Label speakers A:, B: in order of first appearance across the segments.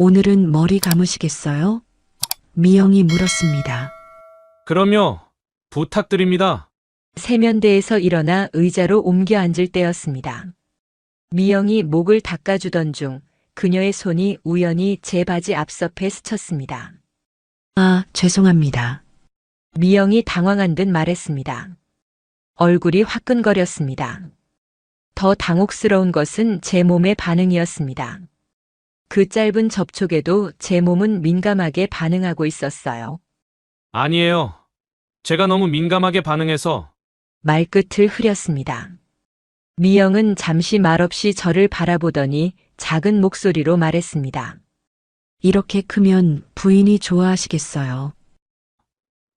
A: 오늘은 머리 감으시겠어요? 미영이 물었습니다.
B: 그럼요. 부탁드립니다.
C: 세면대에서 일어나 의자로 옮겨 앉을 때였습니다. 미영이 목을 닦아주던 중 그녀의 손이 우연히 제 바지 앞섭에 스쳤습니다.
A: 아, 죄송합니다.
C: 미영이 당황한 듯 말했습니다. 얼굴이 화끈거렸습니다. 더 당혹스러운 것은 제 몸의 반응이었습니다. 그 짧은 접촉에도 제 몸은 민감하게 반응하고 있었어요.
B: 아니에요. 제가 너무 민감하게 반응해서.
C: 말끝을 흐렸습니다. 미영은 잠시 말없이 저를 바라보더니 작은 목소리로 말했습니다.
A: 이렇게 크면 부인이 좋아하시겠어요.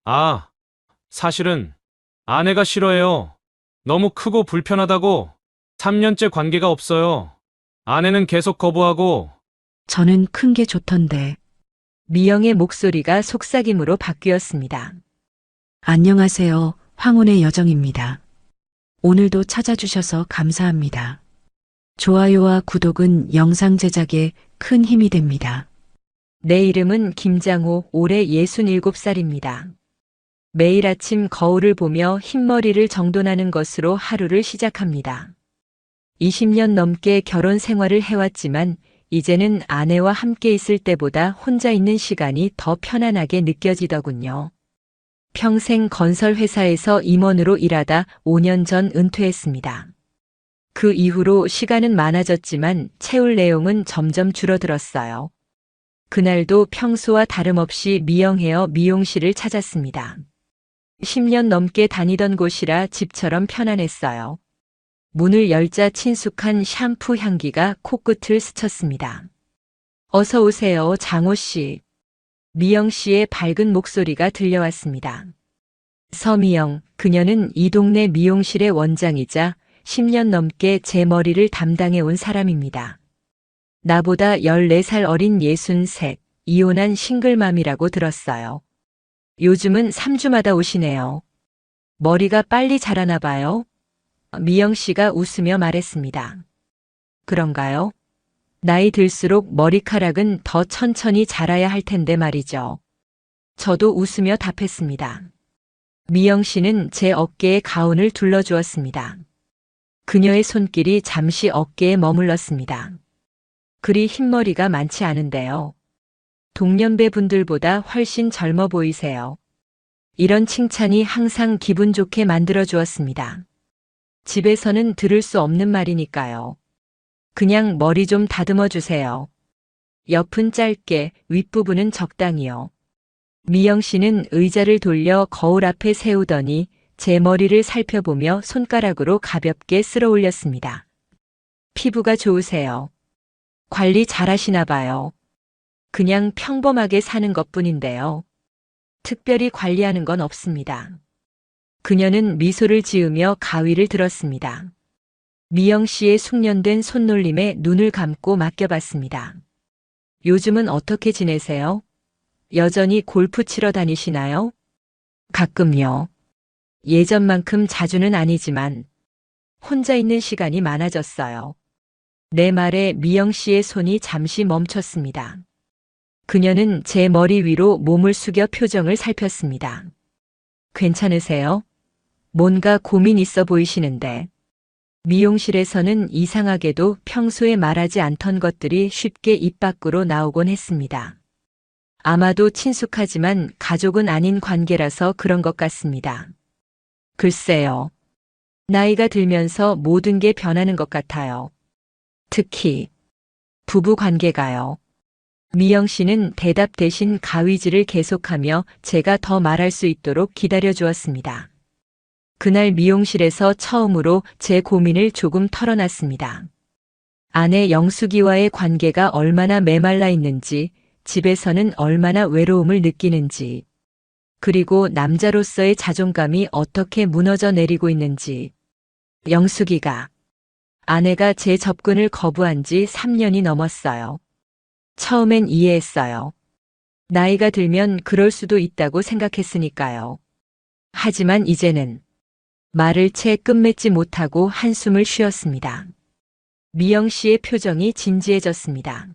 B: 아, 사실은 아내가 싫어해요. 너무 크고 불편하다고. 3년째 관계가 없어요. 아내는 계속 거부하고.
A: 저는 큰 게 좋던데.
C: 미영의 목소리가 속삭임으로 바뀌었습니다.
A: 안녕하세요. 황혼의 여정입니다. 오늘도 찾아주셔서 감사합니다. 좋아요와 구독은 영상 제작에 큰 힘이 됩니다.
C: 내 이름은 김장호, 올해 67살입니다. 매일 아침 거울을 보며 흰머리를 정돈하는 것으로 하루를 시작합니다. 20년 넘게 결혼 생활을 해왔지만 이제는 아내와 함께 있을 때보다 혼자 있는 시간이 더 편안하게 느껴지더군요. 평생 건설회사에서 임원으로 일하다 5년 전 은퇴했습니다. 그 이후로 시간은 많아졌지만 채울 내용은 점점 줄어들었어요. 그날도 평소와 다름없이 미영헤어 미용실을 찾았습니다. 10년 넘게 다니던 곳이라 집처럼 편안했어요. 문을 열자 친숙한 샴푸 향기가 코끝을 스쳤습니다. 어서 오세요, 장호 씨. 미영 씨의 밝은 목소리가 들려왔습니다. 서미영, 그녀는 이 동네 미용실의 원장이자 10년 넘게 제 머리를 담당해온 사람입니다. 나보다 14살 어린 63, 이혼한 싱글맘이라고 들었어요. 요즘은 3주마다 오시네요. 머리가 빨리 자라나 봐요. 미영 씨가 웃으며 말했습니다. 그런가요? 나이 들수록 머리카락은 더 천천히 자라야 할 텐데 말이죠. 저도 웃으며 답했습니다. 미영 씨는 제 어깨에 가운을 둘러주었습니다. 그녀의 손길이 잠시 어깨에 머물렀습니다. 그리 흰머리가 많지 않은데요. 동년배 분들보다 훨씬 젊어 보이세요. 이런 칭찬이 항상 기분 좋게 만들어 주었습니다. 집에서는 들을 수 없는 말이니까요. 그냥 머리 좀 다듬어 주세요. 옆은 짧게, 윗부분은 적당히요. 미영 씨는 의자를 돌려 거울 앞에 세우더니 제 머리를 살펴보며 손가락으로 가볍게 쓸어 올렸습니다. 피부가 좋으세요. 관리 잘하시나 봐요. 그냥 평범하게 사는 것뿐인데요. 특별히 관리하는 건 없습니다. 그녀는 미소를 지으며 가위를 들었습니다. 미영 씨의 숙련된 손놀림에 눈을 감고 맡겨봤습니다. 요즘은 어떻게 지내세요? 여전히 골프 치러 다니시나요? 가끔요. 예전만큼 자주는 아니지만 혼자 있는 시간이 많아졌어요. 내 말에 미영 씨의 손이 잠시 멈췄습니다. 그녀는 제 머리 위로 몸을 숙여 표정을 살폈습니다. 괜찮으세요? 뭔가 고민 있어 보이시는데. 미용실에서는 이상하게도 평소에 말하지 않던 것들이 쉽게 입 밖으로 나오곤 했습니다. 아마도 친숙하지만 가족은 아닌 관계라서 그런 것 같습니다. 글쎄요. 나이가 들면서 모든 게 변하는 것 같아요. 특히 부부 관계가요. 미영 씨는 대답 대신 가위질을 계속하며 제가 더 말할 수 있도록 기다려 주었습니다. 그날 미용실에서 처음으로 제 고민을 조금 털어놨습니다. 아내 영숙이와의 관계가 얼마나 메말라 있는지, 집에서는 얼마나 외로움을 느끼는지, 그리고 남자로서의 자존감이 어떻게 무너져 내리고 있는지. 영숙이가, 아내가 제 접근을 거부한 지 3년이 넘었어요. 처음엔 이해했어요. 나이가 들면 그럴 수도 있다고 생각했으니까요. 하지만 이제는 말을 채 끝맺지 못하고 한숨을 쉬었습니다. 미영 씨의 표정이 진지해졌습니다.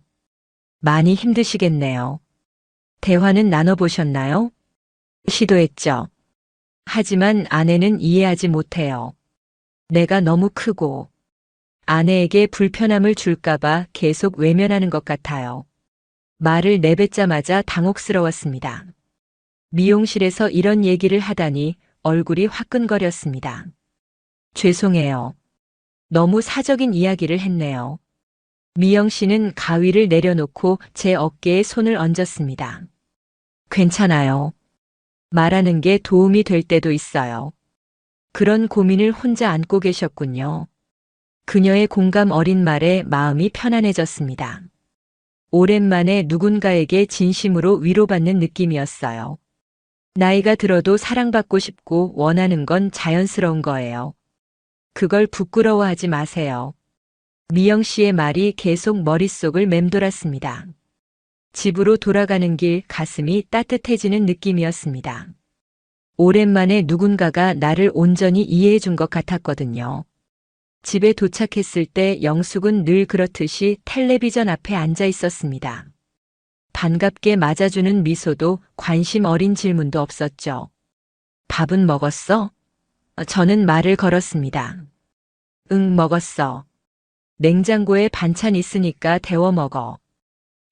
C: 많이 힘드시겠네요. 대화는 나눠보셨나요? 시도했죠. 하지만 아내는 이해하지 못해요. 내가 너무 크고 아내에게 불편함을 줄까봐 계속 외면하는 것 같아요. 말을 내뱉자마자 당혹스러웠습니다. 미용실에서 이런 얘기를 하다니 얼굴이 화끈거렸습니다. 죄송해요. 너무 사적인 이야기를 했네요. 미영 씨는 가위를 내려놓고 제 어깨에 손을 얹었습니다. 괜찮아요. 말하는 게 도움이 될 때도 있어요. 그런 고민을 혼자 안고 계셨군요. 그녀의 공감 어린 말에 마음이 편안해졌습니다. 오랜만에 누군가에게 진심으로 위로받는 느낌이었어요. 나이가 들어도 사랑받고 싶고 원하는 건 자연스러운 거예요. 그걸 부끄러워하지 마세요. 미영 씨의 말이 계속 머릿속을 맴돌았습니다. 집으로 돌아가는 길 가슴이 따뜻해지는 느낌이었습니다. 오랜만에 누군가가 나를 온전히 이해해 준 것 같았거든요. 집에 도착했을 때 영숙은 늘 그렇듯이 텔레비전 앞에 앉아 있었습니다. 반갑게 맞아주는 미소도 관심 어린 질문도 없었죠. 밥은 먹었어? 저는 말을 걸었습니다. 응, 먹었어. 냉장고에 반찬 있으니까 데워 먹어.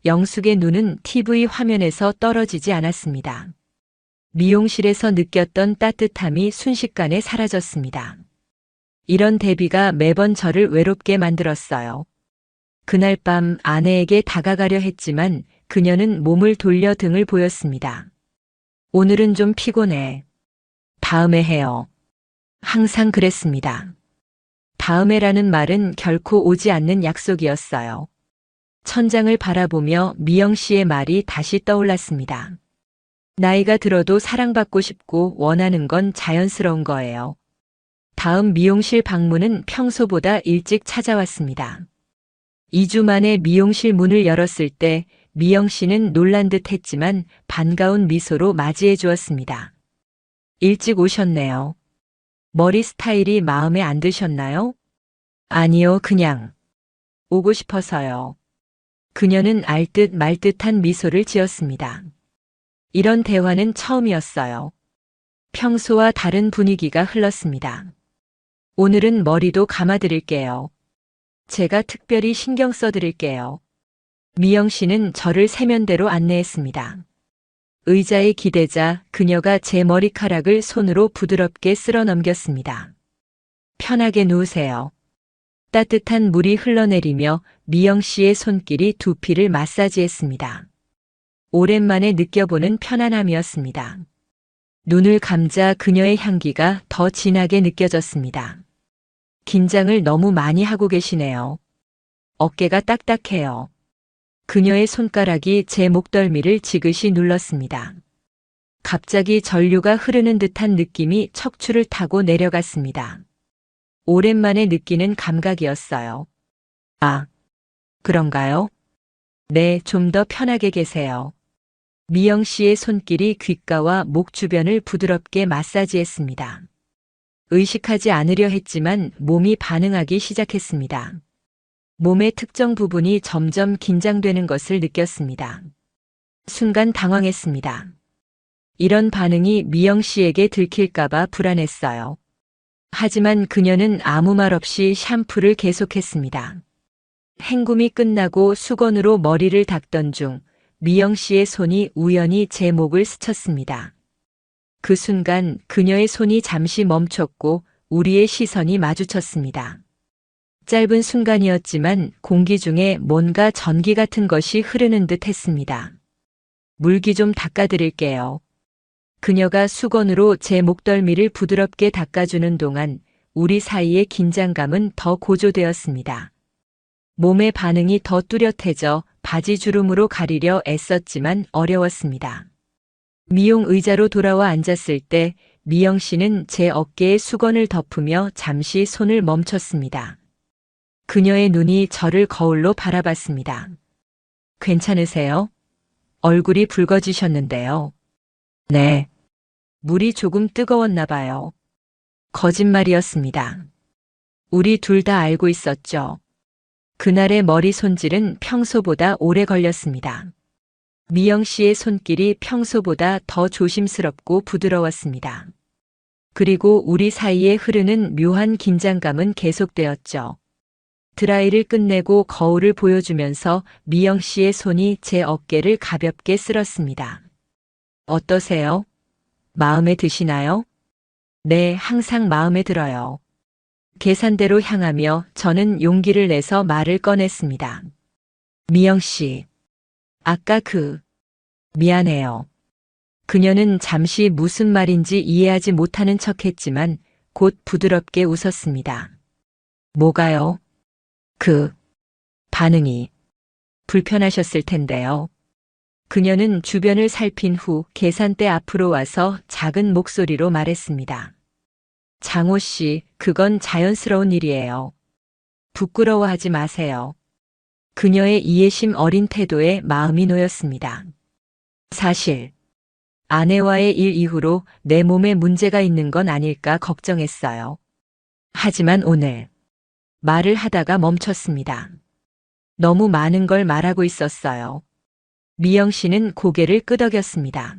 C: 영숙의 눈은 TV 화면에서 떨어지지 않았습니다. 미용실에서 느꼈던 따뜻함이 순식간에 사라졌습니다. 이런 대비가 매번 저를 외롭게 만들었어요. 그날 밤 아내에게 다가가려 했지만 그녀는 몸을 돌려 등을 보였습니다. 오늘은 좀 피곤해. 다음에 해요. 항상 그랬습니다. 다음에라는 말은 결코 오지 않는 약속이었어요. 천장을 바라보며 미영 씨의 말이 다시 떠올랐습니다. 나이가 들어도 사랑받고 싶고 원하는 건 자연스러운 거예요. 다음 미용실 방문은 평소보다 일찍 찾아왔습니다. 2주 만에 미용실 문을 열었을 때 미영 씨는 놀란 듯 했지만 반가운 미소로 맞이해 주었습니다. 일찍 오셨네요. 머리 스타일이 마음에 안 드셨나요? 아니요, 그냥 오고 싶어서요. 그녀는 알듯 말듯한 미소를 지었습니다. 이런 대화는 처음이었어요. 평소와 다른 분위기가 흘렀습니다. 오늘은 머리도 감아드릴게요. 제가 특별히 신경 써드릴게요. 미영 씨는 저를 세면대로 안내했습니다. 의자에 기대자 그녀가 제 머리카락을 손으로 부드럽게 쓸어 넘겼습니다. 편하게 누우세요. 따뜻한 물이 흘러내리며 미영 씨의 손길이 두피를 마사지했습니다. 오랜만에 느껴보는 편안함이었습니다. 눈을 감자 그녀의 향기가 더 진하게 느껴졌습니다. 긴장을 너무 많이 하고 계시네요. 어깨가 딱딱해요. 그녀의 손가락이 제 목덜미를 지그시 눌렀습니다. 갑자기 전류가 흐르는 듯한 느낌이 척추를 타고 내려갔습니다. 오랜만에 느끼는 감각이었어요. 아, 그런가요? 네, 좀 더 편하게 계세요. 미영 씨의 손길이 귓가와 목 주변을 부드럽게 마사지했습니다. 의식하지 않으려 했지만 몸이 반응하기 시작했습니다. 몸의 특정 부분이 점점 긴장되는 것을 느꼈습니다. 순간 당황했습니다. 이런 반응이 미영 씨에게 들킬까봐 불안했어요. 하지만 그녀는 아무 말 없이 샴푸를 계속했습니다. 헹굼이 끝나고 수건으로 머리를 닦던 중 미영 씨의 손이 우연히 제 목을 스쳤습니다. 그 순간 그녀의 손이 잠시 멈췄고 우리의 시선이 마주쳤습니다. 짧은 순간이었지만 공기 중에 뭔가 전기 같은 것이 흐르는 듯 했습니다. 물기 좀 닦아드릴게요. 그녀가 수건으로 제 목덜미를 부드럽게 닦아주는 동안 우리 사이의 긴장감은 더 고조되었습니다. 몸의 반응이 더 뚜렷해져 바지 주름으로 가리려 애썼지만 어려웠습니다. 미용 의자로 돌아와 앉았을 때 미영 씨는 제 어깨에 수건을 덮으며 잠시 손을 멈췄습니다. 그녀의 눈이 저를 거울로 바라봤습니다. 괜찮으세요? 얼굴이 붉어지셨는데요. 네. 물이 조금 뜨거웠나 봐요. 거짓말이었습니다. 우리 둘 다 알고 있었죠. 그날의 머리 손질은 평소보다 오래 걸렸습니다. 미영 씨의 손길이 평소보다 더 조심스럽고 부드러웠습니다. 그리고 우리 사이에 흐르는 묘한 긴장감은 계속되었죠. 드라이를 끝내고 거울을 보여주면서 미영 씨의 손이 제 어깨를 가볍게 쓸었습니다. 어떠세요? 마음에 드시나요? 네, 항상 마음에 들어요. 계산대로 향하며 저는 용기를 내서 말을 꺼냈습니다. 미영 씨, 아까 미안해요. 그녀는 잠시 무슨 말인지 이해하지 못하는 척했지만 곧 부드럽게 웃었습니다. 뭐가요? 반응이 불편하셨을 텐데요. 그녀는 주변을 살핀 후 계산대 앞으로 와서 작은 목소리로 말했습니다. 장호 씨, 그건 자연스러운 일이에요. 부끄러워하지 마세요. 그녀의 이해심 어린 태도에 마음이 놓였습니다. 사실, 아내와의 일 이후로 내 몸에 문제가 있는 건 아닐까 걱정했어요. 하지만 오늘, 말을 하다가 멈췄습니다. 너무 많은 걸 말하고 있었어요. 미영 씨는 고개를 끄덕였습니다.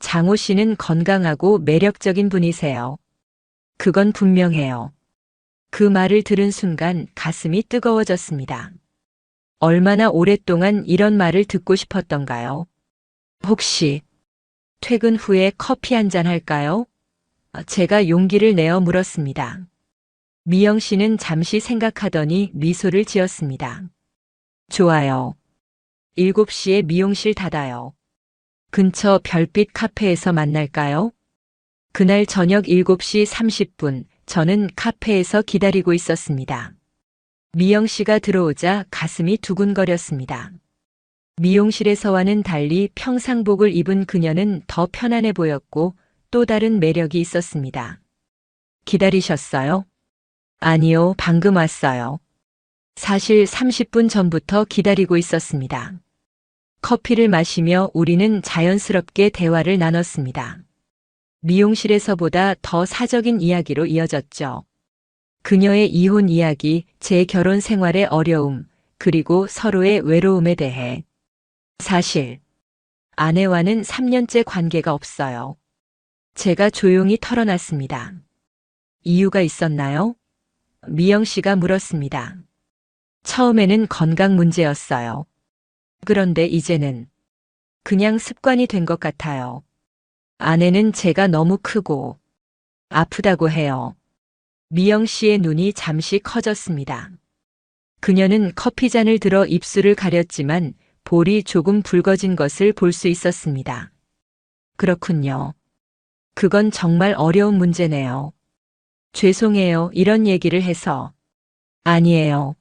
C: 장호 씨는 건강하고 매력적인 분이세요. 그건 분명해요. 그 말을 들은 순간 가슴이 뜨거워졌습니다. 얼마나 오랫동안 이런 말을 듣고 싶었던가요? 혹시 퇴근 후에 커피 한잔 할까요? 제가 용기를 내어 물었습니다. 미영 씨는 잠시 생각하더니 미소를 지었습니다. 좋아요. 7시에 미용실 닫아요. 근처 별빛 카페에서 만날까요? 그날 저녁 7시 30분, 저는 카페에서 기다리고 있었습니다. 미영 씨가 들어오자 가슴이 두근거렸습니다. 미용실에서와는 달리 평상복을 입은 그녀는 더 편안해 보였고 또 다른 매력이 있었습니다. 기다리셨어요? 아니요, 방금 왔어요. 사실 30분 전부터 기다리고 있었습니다. 커피를 마시며 우리는 자연스럽게 대화를 나눴습니다. 미용실에서보다 더 사적인 이야기로 이어졌죠. 그녀의 이혼 이야기, 제 결혼 생활의 어려움, 그리고 서로의 외로움에 대해. 사실, 아내와는 3년째 관계가 없어요. 제가 조용히 털어놨습니다. 이유가 있었나요? 미영 씨가 물었습니다. 처음에는 건강 문제였어요. 그런데 이제는 그냥 습관이 된 것 같아요. 아내는 제가 너무 크고 아프다고 해요. 미영 씨의 눈이 잠시 커졌습니다. 그녀는 커피잔을 들어 입술을 가렸지만 볼이 조금 붉어진 것을 볼 수 있었습니다. 그렇군요. 그건 정말 어려운 문제네요. 죄송해요, 이런 얘기를 해서. 아니에요.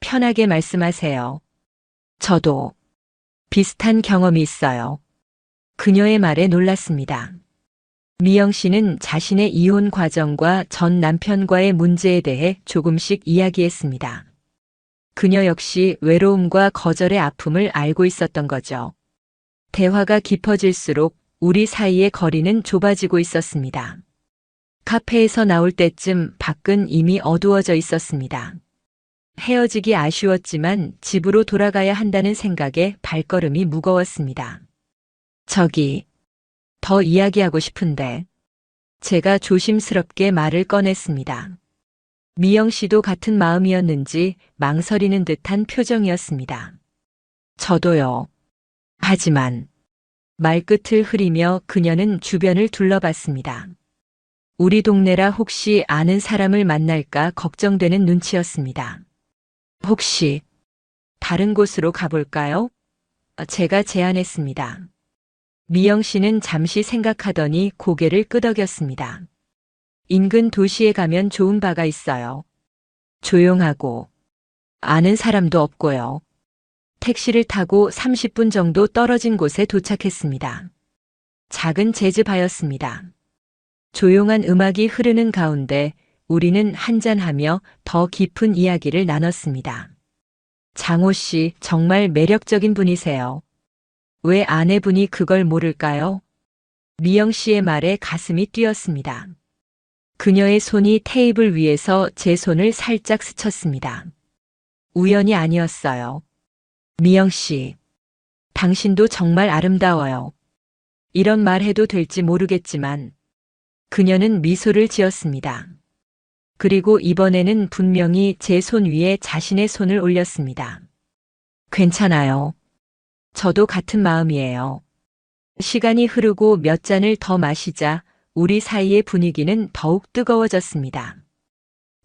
C: 편하게 말씀하세요. 저도 비슷한 경험이 있어요. 그녀의 말에 놀랐습니다. 미영 씨는 자신의 이혼 과정과 전 남편과의 문제에 대해 조금씩 이야기했습니다. 그녀 역시 외로움과 거절의 아픔을 알고 있었던 거죠. 대화가 깊어질수록 우리 사이의 거리는 좁아지고 있었습니다. 카페에서 나올 때쯤 밖은 이미 어두워져 있었습니다. 헤어지기 아쉬웠지만 집으로 돌아가야 한다는 생각에 발걸음이 무거웠습니다. 저기, 더 이야기하고 싶은데. 제가 조심스럽게 말을 꺼냈습니다. 미영 씨도 같은 마음이었는지 망설이는 듯한 표정이었습니다. 저도요. 하지만 말끝을 흐리며 그녀는 주변을 둘러봤습니다. 우리 동네라 혹시 아는 사람을 만날까 걱정되는 눈치였습니다. 혹시 다른 곳으로 가볼까요? 제가 제안했습니다. 미영 씨는 잠시 생각하더니 고개를 끄덕였습니다. 인근 도시에 가면 좋은 바가 있어요. 조용하고 아는 사람도 없고요. 택시를 타고 30분 정도 떨어진 곳에 도착했습니다. 작은 재즈바였습니다. 조용한 음악이 흐르는 가운데 우리는 한잔하며 더 깊은 이야기를 나눴습니다. 장호 씨, 정말 매력적인 분이세요. 왜 아내분이 그걸 모를까요? 미영 씨의 말에 가슴이 뛰었습니다. 그녀의 손이 테이블 위에서 제 손을 살짝 스쳤습니다. 우연이 아니었어요. 미영 씨, 당신도 정말 아름다워요. 이런 말 해도 될지 모르겠지만 그녀는 미소를 지었습니다. 그리고 이번에는 분명히 제 손 위에 자신의 손을 올렸습니다. 괜찮아요. 저도 같은 마음이에요. 시간이 흐르고 몇 잔을 더 마시자 우리 사이의 분위기는 더욱 뜨거워졌습니다.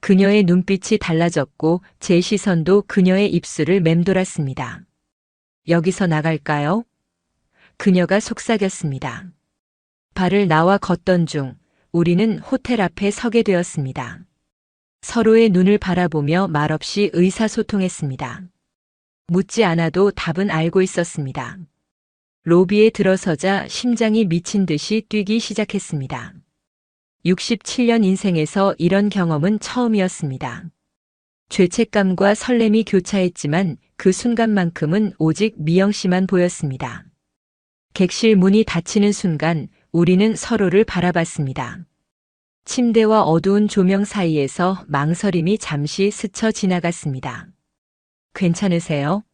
C: 그녀의 눈빛이 달라졌고 제 시선도 그녀의 입술을 맴돌았습니다. 여기서 나갈까요? 그녀가 속삭였습니다. 발을 나와 걷던 중 우리는 호텔 앞에 서게 되었습니다. 서로의 눈을 바라보며 말없이 의사소통했습니다. 묻지 않아도 답은 알고 있었습니다. 로비에 들어서자 심장이 미친 듯이 뛰기 시작했습니다. 67년 인생에서 이런 경험은 처음이었습니다. 죄책감과 설렘이 교차했지만 그 순간만큼은 오직 미영 씨만 보였습니다. 객실 문이 닫히는 순간 우리는 서로를 바라봤습니다. 침대와 어두운 조명 사이에서 망설임이 잠시 스쳐 지나갔습니다. 괜찮으세요?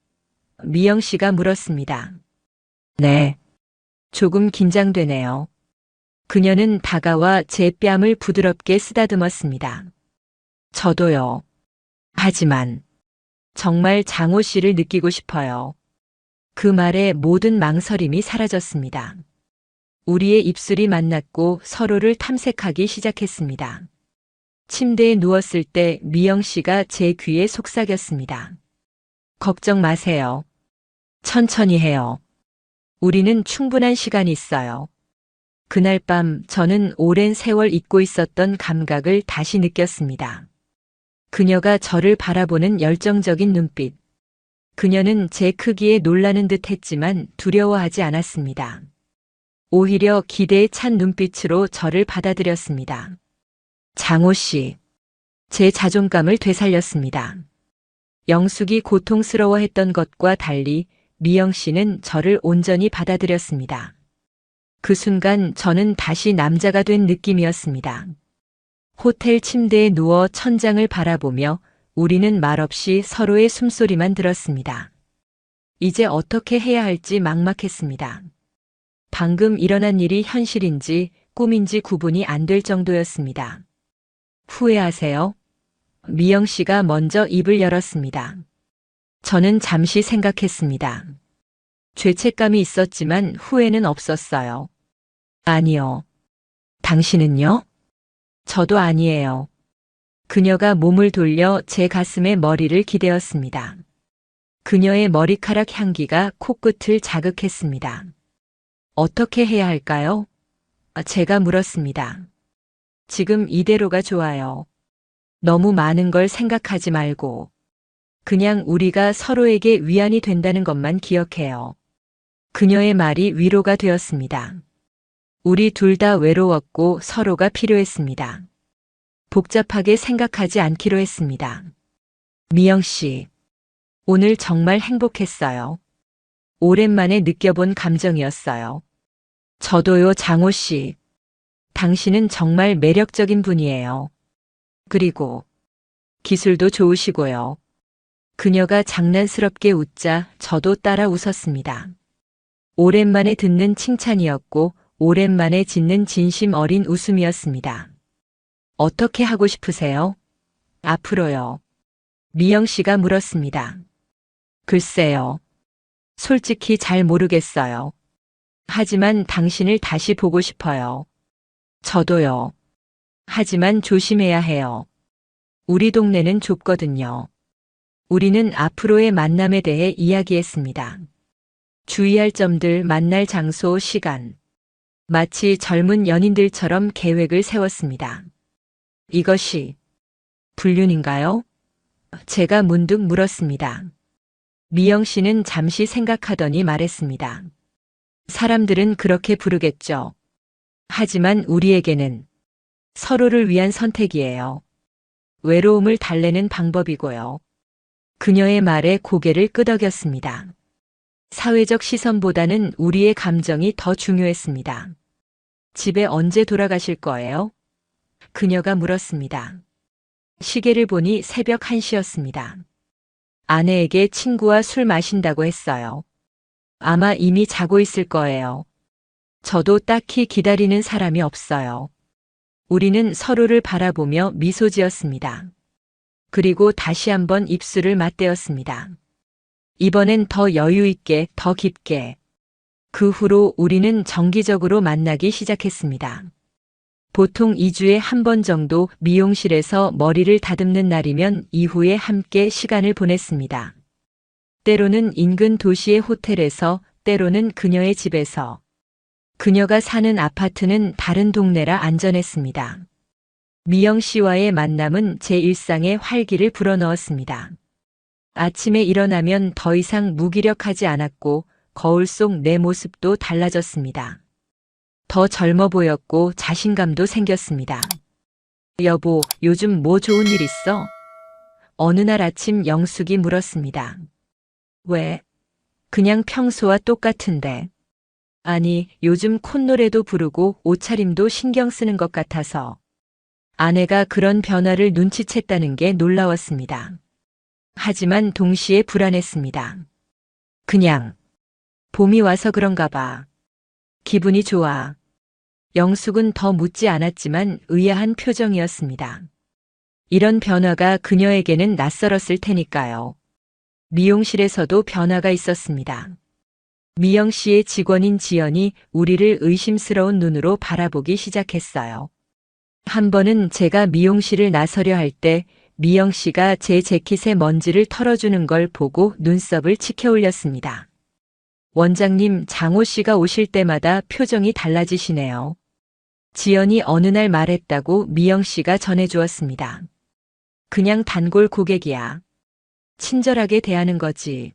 C: 미영 씨가 물었습니다. 네. 조금 긴장되네요. 그녀는 다가와 제 뺨을 부드럽게 쓰다듬었습니다. 저도요. 하지만 정말 장호 씨를 느끼고 싶어요. 그 말에 모든 망설임이 사라졌습니다. 우리의 입술이 만났고 서로를 탐색하기 시작했습니다. 침대에 누웠을 때 미영 씨가 제 귀에 속삭였습니다. 걱정 마세요. 천천히 해요. 우리는 충분한 시간이 있어요. 그날 밤 저는 오랜 세월 잊고 있었던 감각을 다시 느꼈습니다. 그녀가 저를 바라보는 열정적인 눈빛. 그녀는 제 크기에 놀라는 듯 했지만 두려워하지 않았습니다. 오히려 기대에 찬 눈빛으로 저를 받아들였습니다. 장호 씨, 제 자존감을 되살렸습니다. 영숙이 고통스러워했던 것과 달리 미영 씨는 저를 온전히 받아들였습니다. 그 순간 저는 다시 남자가 된 느낌이었습니다. 호텔 침대에 누워 천장을 바라보며 우리는 말없이 서로의 숨소리만 들었습니다. 이제 어떻게 해야 할지 막막했습니다. 방금 일어난 일이 현실인지 꿈인지 구분이 안 될 정도였습니다. 후회하세요? 미영 씨가 먼저 입을 열었습니다. 저는 잠시 생각했습니다. 죄책감이 있었지만 후회는 없었어요. 아니요. 당신은요? 저도 아니에요. 그녀가 몸을 돌려 제 가슴에 머리를 기대었습니다. 그녀의 머리카락 향기가 코끝을 자극했습니다. 어떻게 해야 할까요? 제가 물었습니다. 지금 이대로가 좋아요. 너무 많은 걸 생각하지 말고 그냥 우리가 서로에게 위안이 된다는 것만 기억해요. 그녀의 말이 위로가 되었습니다. 우리 둘 다 외로웠고 서로가 필요했습니다. 복잡하게 생각하지 않기로 했습니다. 미영 씨, 오늘 정말 행복했어요. 오랜만에 느껴본 감정이었어요. 저도요, 장호 씨. 당신은 정말 매력적인 분이에요. 그리고 기술도 좋으시고요. 그녀가 장난스럽게 웃자 저도 따라 웃었습니다. 오랜만에 듣는 칭찬이었고 오랜만에 짓는 진심 어린 웃음이었습니다. 어떻게 하고 싶으세요? 앞으로요. 미영 씨가 물었습니다. 글쎄요. 솔직히 잘 모르겠어요. 하지만 당신을 다시 보고 싶어요. 저도요. 하지만 조심해야 해요. 우리 동네는 좁거든요. 우리는 앞으로의 만남에 대해 이야기했습니다. 주의할 점들, 만날 장소, 시간. 마치 젊은 연인들처럼 계획을 세웠습니다. 이것이 불륜인가요? 제가 문득 물었습니다. 미영 씨는 잠시 생각하더니 말했습니다. 사람들은 그렇게 부르겠죠. 하지만 우리에게는 서로를 위한 선택이에요. 외로움을 달래는 방법이고요. 그녀의 말에 고개를 끄덕였습니다. 사회적 시선보다는 우리의 감정이 더 중요했습니다. 집에 언제 돌아가실 거예요? 그녀가 물었습니다. 시계를 보니 새벽 1시였습니다. 아내에게 친구와 술 마신다고 했어요. 아마 이미 자고 있을 거예요. 저도 딱히 기다리는 사람이 없어요. 우리는 서로를 바라보며 미소 지었습니다. 그리고 다시 한번 입술을 맞대었습니다. 이번엔 더 여유 있게, 더 깊게. 그 후로 우리는 정기적으로 만나기 시작했습니다. 보통 2주에 한 번 정도 미용실에서 머리를 다듬는 날이면 이후에 함께 시간을 보냈습니다. 때로는 인근 도시의 호텔에서, 때로는 그녀의 집에서. 그녀가 사는 아파트는 다른 동네라 안전했습니다. 미영 씨와의 만남은 제 일상에 활기를 불어넣었습니다. 아침에 일어나면 더 이상 무기력하지 않았고 거울 속 내 모습도 달라졌습니다. 더 젊어 보였고 자신감도 생겼습니다. 여보, 요즘 뭐 좋은 일 있어? 어느 날 아침 영숙이 물었습니다. 왜? 그냥 평소와 똑같은데. 아니, 요즘 콧노래도 부르고 옷차림도 신경 쓰는 것 같아서. 아내가 그런 변화를 눈치챘다는 게 놀라웠습니다. 하지만 동시에 불안했습니다. 그냥 봄이 와서 그런가 봐. 기분이 좋아. 영숙은 더 묻지 않았지만 의아한 표정이었습니다. 이런 변화가 그녀에게는 낯설었을 테니까요. 미용실에서도 변화가 있었습니다. 미영 씨의 직원인 지연이 우리를 의심스러운 눈으로 바라보기 시작했어요. 한 번은 제가 미용실을 나서려 할 때 미영 씨가 제 재킷에 먼지를 털어주는 걸 보고 눈썹을 치켜 올렸습니다. 원장님, 장호 씨가 오실 때마다 표정이 달라지시네요. 지연이 어느 날 말했다고 미영 씨가 전해주었습니다. 그냥 단골 고객이야. 친절하게 대하는 거지.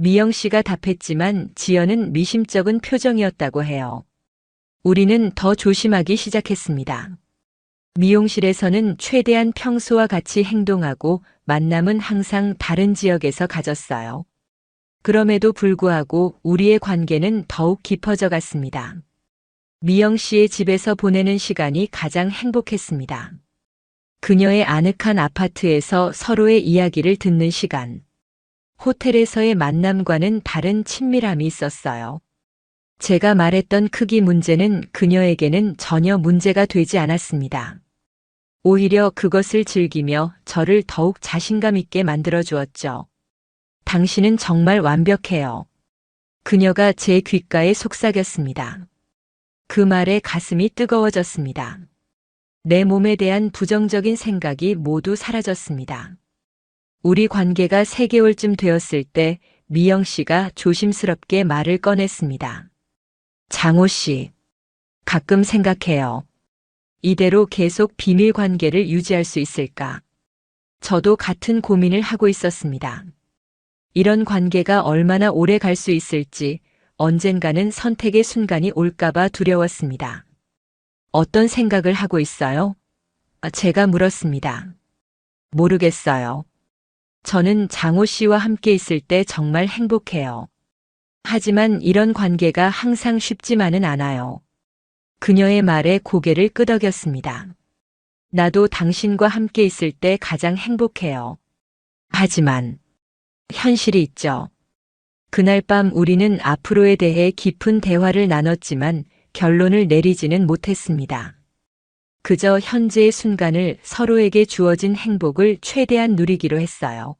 C: 미영 씨가 답했지만 지연은 미심쩍은 표정이었다고 해요. 우리는 더 조심하기 시작했습니다. 미용실에서는 최대한 평소와 같이 행동하고 만남은 항상 다른 지역에서 가졌어요. 그럼에도 불구하고 우리의 관계는 더욱 깊어져 갔습니다. 미영 씨의 집에서 보내는 시간이 가장 행복했습니다. 그녀의 아늑한 아파트에서 서로의 이야기를 듣는 시간. 호텔에서의 만남과는 다른 친밀함이 있었어요. 제가 말했던 크기 문제는 그녀에게는 전혀 문제가 되지 않았습니다. 오히려 그것을 즐기며 저를 더욱 자신감 있게 만들어 주었죠. 당신은 정말 완벽해요. 그녀가 제 귓가에 속삭였습니다. 그 말에 가슴이 뜨거워졌습니다. 내 몸에 대한 부정적인 생각이 모두 사라졌습니다. 우리 관계가 3개월쯤 되었을 때 미영 씨가 조심스럽게 말을 꺼냈습니다. 장호 씨, 가끔 생각해요. 이대로 계속 비밀 관계를 유지할 수 있을까? 저도 같은 고민을 하고 있었습니다. 이런 관계가 얼마나 오래 갈 수 있을지 언젠가는 선택의 순간이 올까봐 두려웠습니다. 어떤 생각을 하고 있어요? 제가 물었습니다. 모르겠어요. 저는 장호 씨와 함께 있을 때 정말 행복해요. 하지만 이런 관계가 항상 쉽지만은 않아요. 그녀의 말에 고개를 끄덕였습니다. 나도 당신과 함께 있을 때 가장 행복해요. 하지만 현실이 있죠. 그날 밤 우리는 앞으로에 대해 깊은 대화를 나눴지만 결론을 내리지는 못했습니다. 그저 현재의 순간을 서로에게 주어진 행복을 최대한 누리기로 했어요.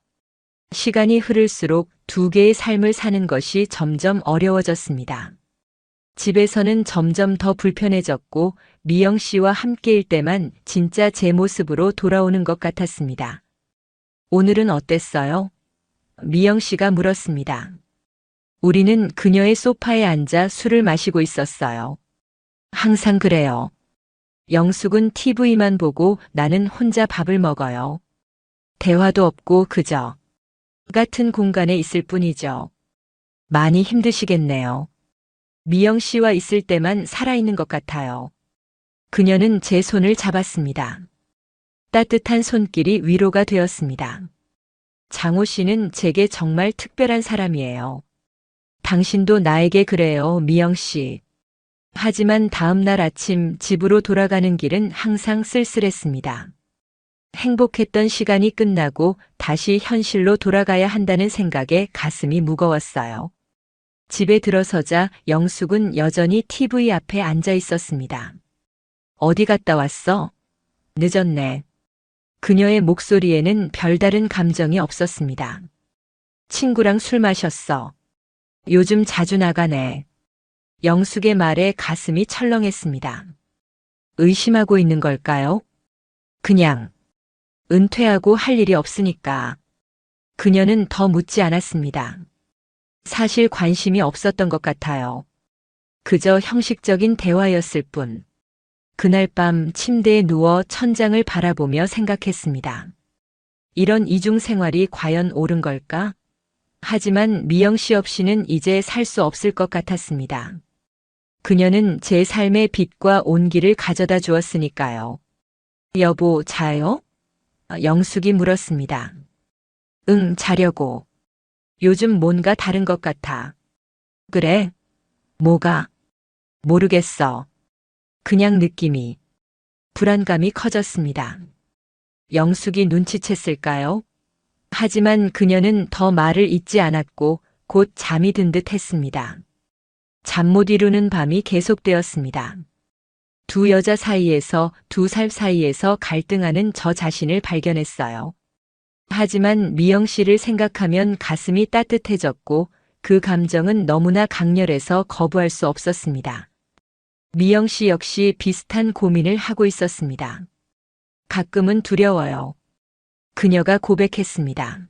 C: 시간이 흐를수록 두 개의 삶을 사는 것이 점점 어려워졌습니다. 집에서는 점점 더 불편해졌고 미영 씨와 함께일 때만 진짜 제 모습으로 돌아오는 것 같았습니다. 오늘은 어땠어요? 미영 씨가 물었습니다. 우리는 그녀의 소파에 앉아 술을 마시고 있었어요. 항상 그래요. 영숙은 TV만 보고 나는 혼자 밥을 먹어요. 대화도 없고 그저 같은 공간에 있을 뿐이죠. 많이 힘드시겠네요. 미영 씨와 있을 때만 살아있는 것 같아요. 그녀는 제 손을 잡았습니다. 따뜻한 손길이 위로가 되었습니다. 장호 씨는 제게 정말 특별한 사람이에요. 당신도 나에게 그래요, 미영 씨. 하지만 다음 날 아침 집으로 돌아가는 길은 항상 쓸쓸했습니다. 행복했던 시간이 끝나고 다시 현실로 돌아가야 한다는 생각에 가슴이 무거웠어요. 집에 들어서자 영숙은 여전히 TV 앞에 앉아 있었습니다. 어디 갔다 왔어? 늦었네. 그녀의 목소리에는 별다른 감정이 없었습니다. 친구랑 술 마셨어. 요즘 자주 나가네. 영숙의 말에 가슴이 철렁했습니다. 의심하고 있는 걸까요? 그냥 은퇴하고 할 일이 없으니까. 그녀는 더 묻지 않았습니다. 사실 관심이 없었던 것 같아요. 그저 형식적인 대화였을 뿐. 그날 밤 침대에 누워 천장을 바라보며 생각했습니다. 이런 이중 생활이 과연 옳은 걸까? 하지만 미영 씨 없이는 이제 살 수 없을 것 같았습니다. 그녀는 제 삶의 빛과 온기를 가져다 주었으니까요. 여보, 자요? 영숙이 물었습니다. 응, 자려고. 요즘 뭔가 다른 것 같아. 그래? 뭐가? 모르겠어. 그냥 느낌이. 불안감이 커졌습니다. 영숙이 눈치챘을까요? 하지만 그녀는 더 말을 잇지 않았고 곧 잠이 든 듯 했습니다. 잠 못 이루는 밤이 계속되었습니다. 두 여자 사이에서, 두 살 사이에서 갈등하는 저 자신을 발견했어요. 하지만 미영 씨를 생각하면 가슴이 따뜻해졌고 그 감정은 너무나 강렬해서 거부할 수 없었습니다. 미영 씨 역시 비슷한 고민을 하고 있었습니다. 가끔은 두려워요. 그녀가 고백했습니다.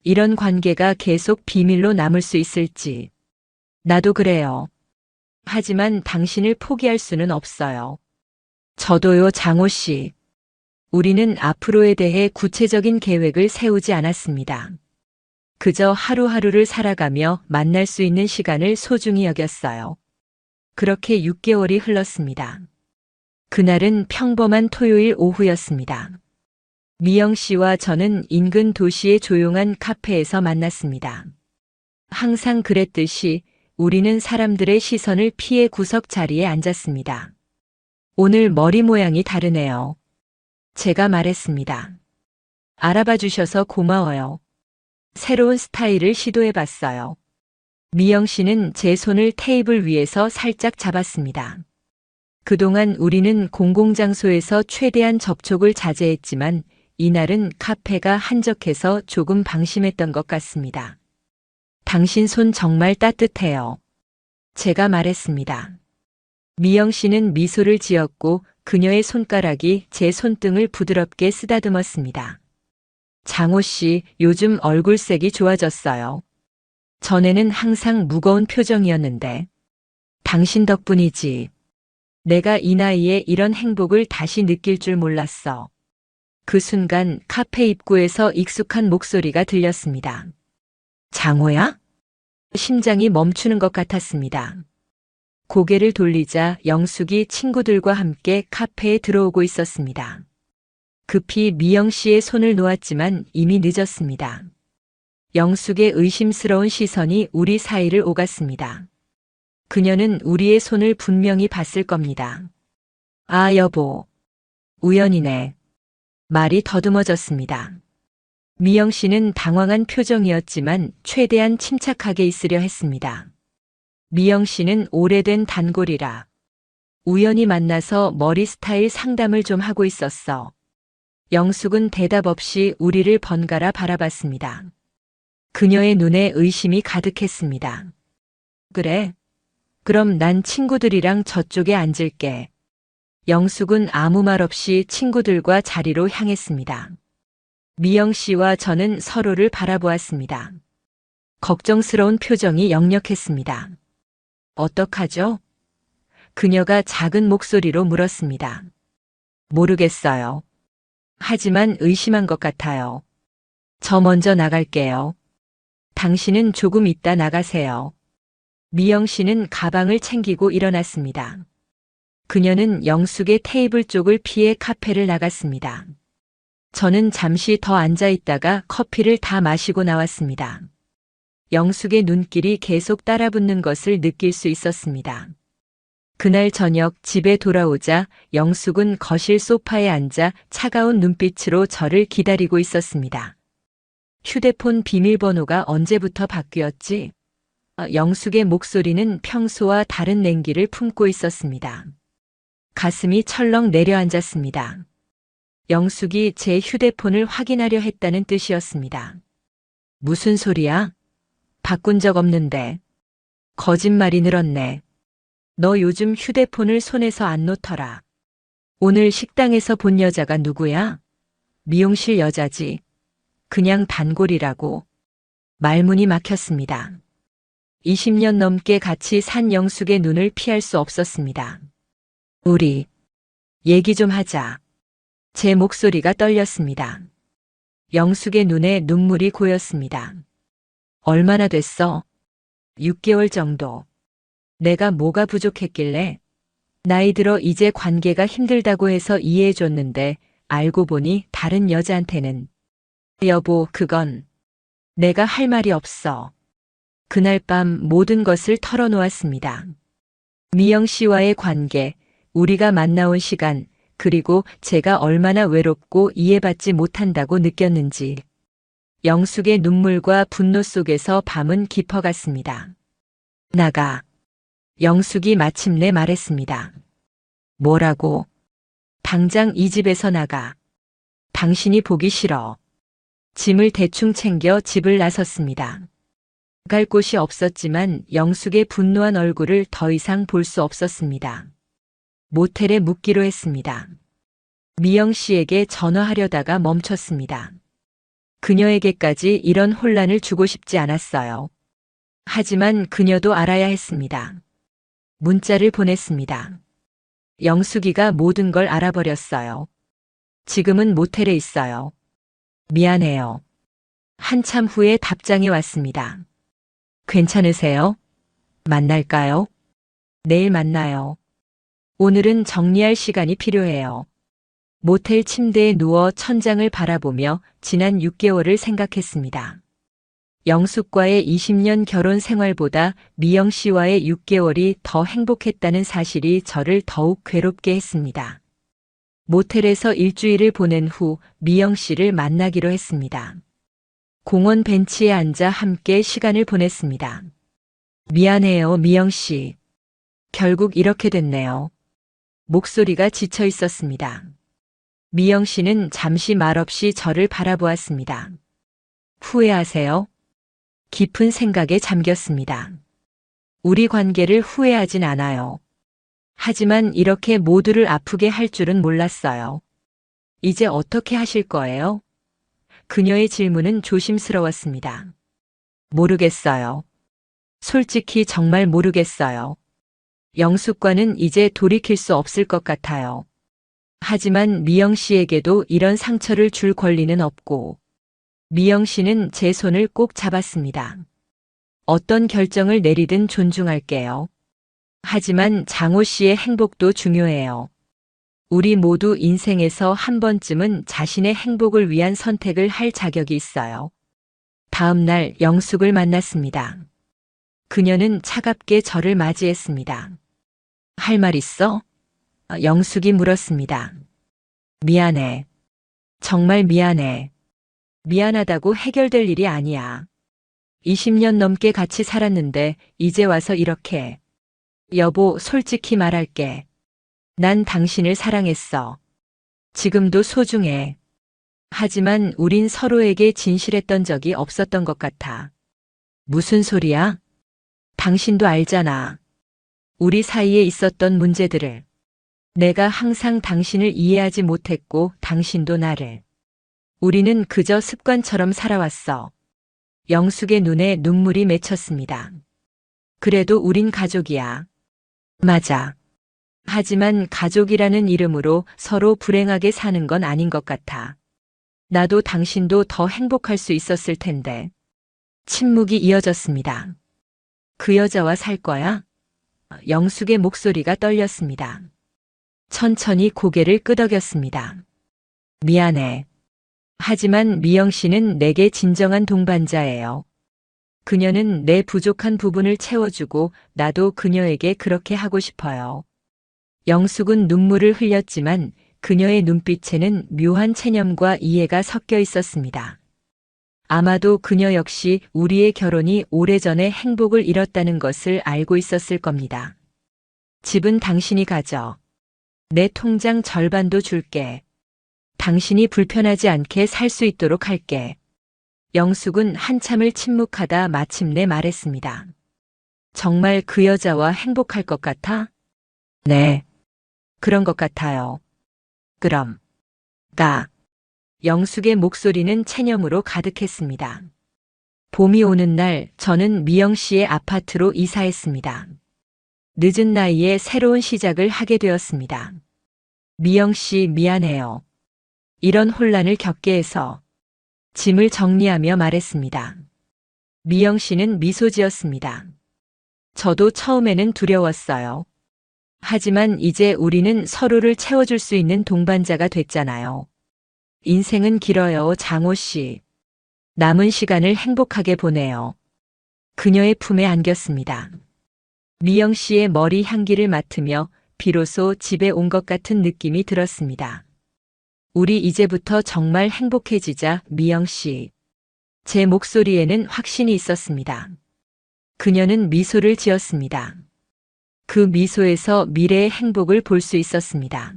C: 이런 관계가 계속 비밀로 남을 수 있을지. 나도 그래요. 하지만 당신을 포기할 수는 없어요. 저도요, 장호 씨. 우리는 앞으로에 대해 구체적인 계획을 세우지 않았습니다. 그저 하루하루를 살아가며 만날 수 있는 시간을 소중히 여겼어요. 그렇게 6개월이 흘렀습니다. 그날은 평범한 토요일 오후였습니다. 미영 씨와 저는 인근 도시의 조용한 카페에서 만났습니다. 항상 그랬듯이 우리는 사람들의 시선을 피해 구석 자리에 앉았습니다. 오늘 머리 모양이 다르네요. 제가 말했습니다. 알아봐 주셔서 고마워요. 새로운 스타일을 시도해 봤어요. 미영 씨는 제 손을 테이블 위에서 살짝 잡았습니다. 그동안 우리는 공공장소에서 최대한 접촉을 자제했지만 이날은 카페가 한적해서 조금 방심했던 것 같습니다. 당신 손 정말 따뜻해요. 제가 말했습니다. 미영 씨는 미소를 지었고 그녀의 손가락이 제 손등을 부드럽게 쓰다듬었습니다. 장호 씨, 요즘 얼굴색이 좋아졌어요. 전에는 항상 무거운 표정이었는데. 당신 덕분이지. 내가 이 나이에 이런 행복을 다시 느낄 줄 몰랐어. 그 순간 카페 입구에서 익숙한 목소리가 들렸습니다. 장호야? 심장이 멈추는 것 같았습니다. 고개를 돌리자 영숙이 친구들과 함께 카페에 들어오고 있었습니다. 급히 미영 씨의 손을 놓았지만 이미 늦었습니다. 영숙의 의심스러운 시선이 우리 사이를 오갔습니다. 그녀는 우리의 손을 분명히 봤을 겁니다. 아, 여보. 우연이네. 말이 더듬어졌습니다. 미영 씨는 당황한 표정이었지만 최대한 침착하게 있으려 했습니다. 미영 씨는 오래된 단골이라. 우연히 만나서 머리 스타일 상담을 좀 하고 있었어. 영숙은 대답 없이 우리를 번갈아 바라봤습니다. 그녀의 눈에 의심이 가득했습니다. 그래? 그럼 난 친구들이랑 저쪽에 앉을게. 영숙은 아무 말 없이 친구들과 자리로 향했습니다. 미영 씨와 저는 서로를 바라보았습니다. 걱정스러운 표정이 역력했습니다. 어떡하죠? 그녀가 작은 목소리로 물었습니다. 모르겠어요. 하지만 의심한 것 같아요. 저 먼저 나갈게요. 당신은 조금 있다 나가세요. 미영 씨는 가방을 챙기고 일어났습니다. 그녀는 영숙의 테이블 쪽을 피해 카페를 나갔습니다. 저는 잠시 더 앉아 있다가 커피를 다 마시고 나왔습니다. 영숙의 눈길이 계속 따라붙는 것을 느낄 수 있었습니다. 그날 저녁 집에 돌아오자 영숙은 거실 소파에 앉아 차가운 눈빛으로 저를 기다리고 있었습니다. 휴대폰 비밀번호가 언제부터 바뀌었지? 영숙의 목소리는 평소와 다른 냉기를 품고 있었습니다. 가슴이 철렁 내려앉았습니다. 영숙이 제 휴대폰을 확인하려 했다는 뜻이었습니다. 무슨 소리야? 바꾼 적 없는데. 거짓말이 늘었네. 너 요즘 휴대폰을 손에서 안 놓더라. 오늘 식당에서 본 여자가 누구야? 미용실 여자지. 그냥 단골이라고. 말문이 막혔습니다. 20년 넘게 같이 산 영숙의 눈을 피할 수 없었습니다. 우리 얘기 좀 하자. 제 목소리가 떨렸습니다. 영숙의 눈에 눈물이 고였습니다. 얼마나 됐어? 6개월 정도. 내가 뭐가 부족했길래? 나이 들어 이제 관계가 힘들다고 해서 이해해줬는데 알고 보니 다른 여자한테는. 여보, 그건 내가 할 말이 없어. 그날 밤 모든 것을 털어놓았습니다. 미영 씨와의 관계, 우리가 만나온 시간, 그리고 제가 얼마나 외롭고 이해받지 못한다고 느꼈는지. 영숙의 눈물과 분노 속에서 밤은 깊어갔습니다. 나가. 영숙이 마침내 말했습니다. 뭐라고? 당장 이 집에서 나가. 당신이 보기 싫어. 짐을 대충 챙겨 집을 나섰습니다. 갈 곳이 없었지만 영숙의 분노한 얼굴을 더 이상 볼 수 없었습니다. 모텔에 묵기로 했습니다. 미영 씨에게 전화하려다가 멈췄습니다. 그녀에게까지 이런 혼란을 주고 싶지 않았어요. 하지만 그녀도 알아야 했습니다. 문자를 보냈습니다. 영숙이가 모든 걸 알아버렸어요. 지금은 모텔에 있어요. 미안해요. 한참 후에 답장이 왔습니다. 괜찮으세요? 만날까요? 내일 만나요. 오늘은 정리할 시간이 필요해요. 모텔 침대에 누워 천장을 바라보며 지난 6개월을 생각했습니다. 영숙과의 20년 결혼 생활보다 미영 씨와의 6개월이 더 행복했다는 사실이 저를 더욱 괴롭게 했습니다. 모텔에서 일주일을 보낸 후 미영 씨를 만나기로 했습니다. 공원 벤치에 앉아 함께 시간을 보냈습니다. 미안해요, 미영 씨. 결국 이렇게 됐네요. 목소리가 지쳐 있었습니다. 미영 씨는 잠시 말없이 저를 바라보았습니다. 후회하세요? 깊은 생각에 잠겼습니다. 우리 관계를 후회하진 않아요. 하지만 이렇게 모두를 아프게 할 줄은 몰랐어요. 이제 어떻게 하실 거예요? 그녀의 질문은 조심스러웠습니다. 모르겠어요. 솔직히 정말 모르겠어요. 영숙과는 이제 돌이킬 수 없을 것 같아요. 하지만 미영 씨에게도 이런 상처를 줄 권리는 없고, 미영 씨는 제 손을 꼭 잡았습니다. 어떤 결정을 내리든 존중할게요. 하지만 장호 씨의 행복도 중요해요. 우리 모두 인생에서 한 번쯤은 자신의 행복을 위한 선택을 할 자격이 있어요. 다음 날 영숙을 만났습니다. 그녀는 차갑게 저를 맞이했습니다. 할 말 있어? 영숙이 물었습니다. 미안해. 정말 미안해. 미안하다고 해결될 일이 아니야. 20년 넘게 같이 살았는데 이제 와서 이렇게. 여보, 솔직히 말할게. 난 당신을 사랑했어. 지금도 소중해. 하지만 우린 서로에게 진실했던 적이 없었던 것 같아. 무슨 소리야? 당신도 알잖아. 우리 사이에 있었던 문제들을. 내가 항상 당신을 이해하지 못했고 당신도 나를. 우리는 그저 습관처럼 살아왔어. 영숙의 눈에 눈물이 맺혔습니다. 그래도 우린 가족이야. 맞아. 하지만 가족이라는 이름으로 서로 불행하게 사는 건 아닌 것 같아. 나도 당신도 더 행복할 수 있었을 텐데. 침묵이 이어졌습니다. 그 여자와 살 거야? 영숙의 목소리가 떨렸습니다. 천천히 고개를 끄덕였습니다. 미안해. 하지만 미영 씨는 내게 진정한 동반자예요. 그녀는 내 부족한 부분을 채워주고 나도 그녀에게 그렇게 하고 싶어요. 영숙은 눈물을 흘렸지만 그녀의 눈빛에는 묘한 체념과 이해가 섞여 있었습니다. 아마도 그녀 역시 우리의 결혼이 오래전에 행복을 잃었다는 것을 알고 있었을 겁니다. 집은 당신이 가져. 내 통장 절반도 줄게. 당신이 불편하지 않게 살 수 있도록 할게. 영숙은 한참을 침묵하다 마침내 말했습니다. 정말 그 여자와 행복할 것 같아? 네. 그런 것 같아요. 그럼. 영숙의 목소리는 체념으로 가득했습니다. 봄이 오는 날 저는 미영 씨의 아파트로 이사했습니다. 늦은 나이에 새로운 시작을 하게 되었습니다. 미영 씨 미안해요. 이런 혼란을 겪게 해서 짐을 정리하며 말했습니다. 미영 씨는 미소 지었습니다. 저도 처음에는 두려웠어요. 하지만 이제 우리는 서로를 채워줄 수 있는 동반자가 됐잖아요. 인생은 길어요, 장호 씨. 남은 시간을 행복하게 보내요. 그녀의 품에 안겼습니다. 미영 씨의 머리 향기를 맡으며 비로소 집에 온 것 같은 느낌이 들었습니다. 우리 이제부터 정말 행복해지자, 미영 씨. 제 목소리에는 확신이 있었습니다. 그녀는 미소를 지었습니다. 그 미소에서 미래의 행복을 볼 수 있었습니다.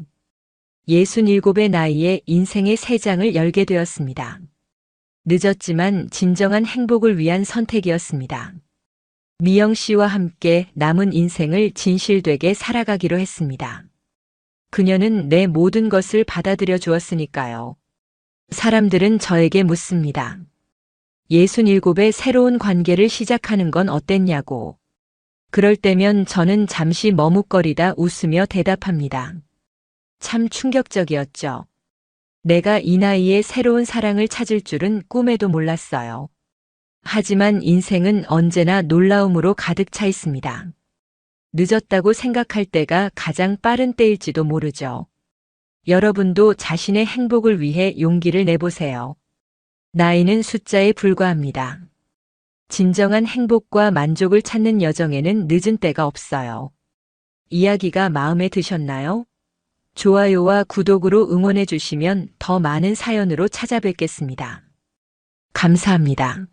C: 67의 나이에 인생의 새 장을 열게 되었습니다. 늦었지만 진정한 행복을 위한 선택이었습니다. 미영 씨와 함께 남은 인생을 진실되게 살아가기로 했습니다. 그녀는 내 모든 것을 받아들여 주었으니까요. 사람들은 저에게 묻습니다. 67의 새로운 관계를 시작하는 건 어땠냐고. 그럴 때면 저는 잠시 머뭇거리다 웃으며 대답합니다. 참 충격적이었죠. 내가 이 나이에 새로운 사랑을 찾을 줄은 꿈에도 몰랐어요. 하지만 인생은 언제나 놀라움으로 가득 차 있습니다. 늦었다고 생각할 때가 가장 빠른 때일지도 모르죠. 여러분도 자신의 행복을 위해 용기를 내보세요. 나이는 숫자에 불과합니다. 진정한 행복과 만족을 찾는 여정에는 늦은 때가 없어요. 이야기가 마음에 드셨나요? 좋아요와 구독으로 응원해 주시면 더 많은 사연으로 찾아뵙겠습니다. 감사합니다.